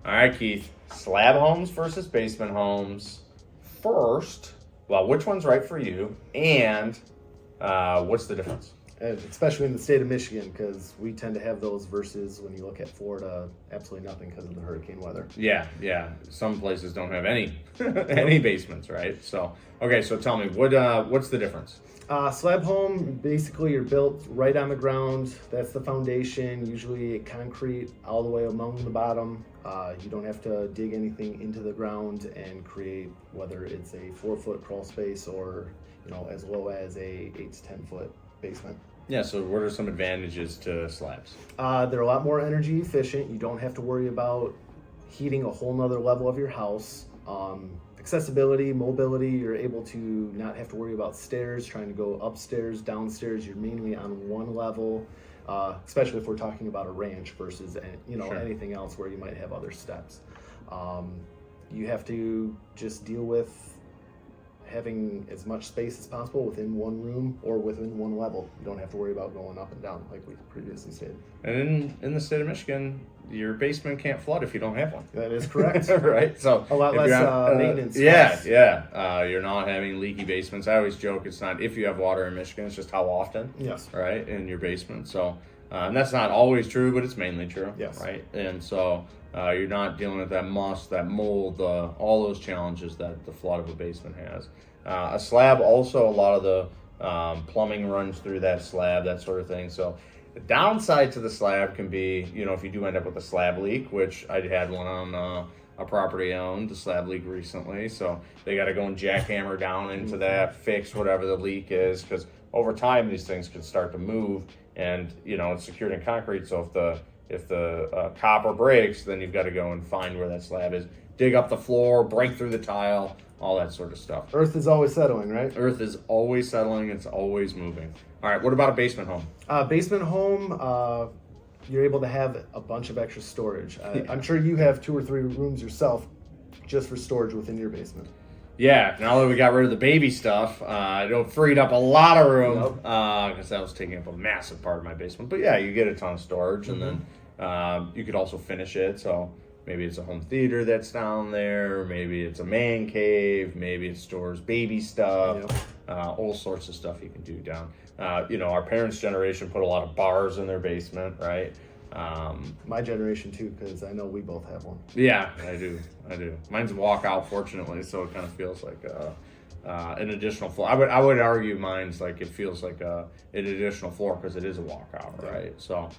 All right, Keith. Slab homes versus basement homes. First, well, which one's right for you, and what's the difference? Especially in the state of Michigan, because we tend to have those versus when you look at Florida, absolutely nothing because of the hurricane weather. Yeah. Some places don't have any any basements, right? So, okay, so tell me, what's the difference? Slab home, basically you're built right on the ground. That's the foundation, usually concrete all the way along the bottom. You don't have to dig anything into the ground and create, whether it's a 4-foot crawl space or, as low as a 8 to 10 foot basement. Yeah, so what are some advantages to slabs? They're a lot more energy efficient. You don't have to worry about heating a whole nother level of your house. Accessibility, mobility, you're able to not have to worry about stairs, trying to go upstairs, downstairs. You're mainly on one level, especially if we're talking about a ranch versus Sure. anything else where you might have other steps. You have to just deal with having as much space as possible within one room or within one level. You don't have to worry about going up and down like we previously stated. And in the state of Michigan, your basement can't flood if you don't have one. That is correct. Right? So a lot if less you're maintenance. Yeah. You're not having leaky basements. I always joke it's not if you have water in Michigan, it's just how often. Yes. Right? In your basement. So and that's not always true, but it's mainly true. Yes. Right? And so you're not dealing with that must, that mold, all those challenges that the flood of a basement has. A slab also, a lot of the plumbing runs through that slab, that sort of thing. So the downside to the slab can be, if you do end up with a slab leak, which I had one on a property I owned, a slab leak recently. So they got to go and jackhammer down into that, fix whatever the leak is, because over time these things can start to move, and it's secured in concrete. So if the copper breaks, then you've got to go and find where that slab is, dig up the floor, break through the tile, all that sort of stuff. Earth is always settling, right? Earth is always settling. It's always moving. All right, what about a basement home? Basement home, you're able to have a bunch of extra storage. I'm sure you have 2 or 3 rooms yourself just for storage within your basement. Yeah, now that we got rid of the baby stuff, it freed up a lot of room because that was taking up a massive part of my basement. But yeah, you get a ton of storage, and then you could also finish it. So maybe it's a home theater that's down there. Maybe it's a man cave. Maybe it stores baby stuff. All sorts of stuff you can do down. Our parents' generation put a lot of bars in their basement, right? My generation too, because I know we both have one. Yeah, I do. Mine's a walkout, fortunately, so it kind of feels like an additional floor. I would argue mine's like it feels like an additional floor because it is a walkout, right? So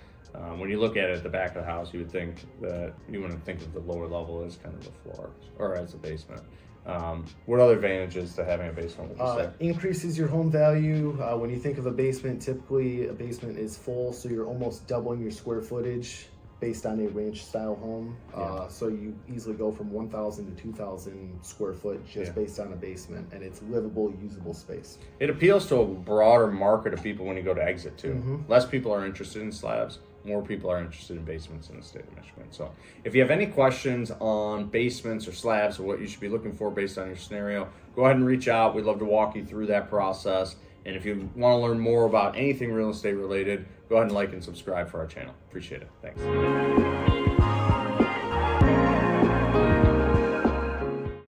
when you look at it at the back of the house, you would think that you wouldn't think of the lower level as kind of the floor or as a basement. What other advantages to having a basement would you say? Increases your home value. When you think of a basement, typically a basement is full, so you're almost doubling your square footage based on a ranch style home. So you easily go from 1,000 to 2,000 square foot just based on a basement, and it's livable, usable space. It appeals to a broader market of people when you go to exit too. Less people are interested in slabs. More people are interested in basements in the state of Michigan. So if you have any questions on basements or slabs or what you should be looking for based on your scenario, go ahead and reach out. We'd love to walk you through that process. And if you want to learn more about anything real estate related, go ahead and like and subscribe for our channel. Appreciate it. Thanks.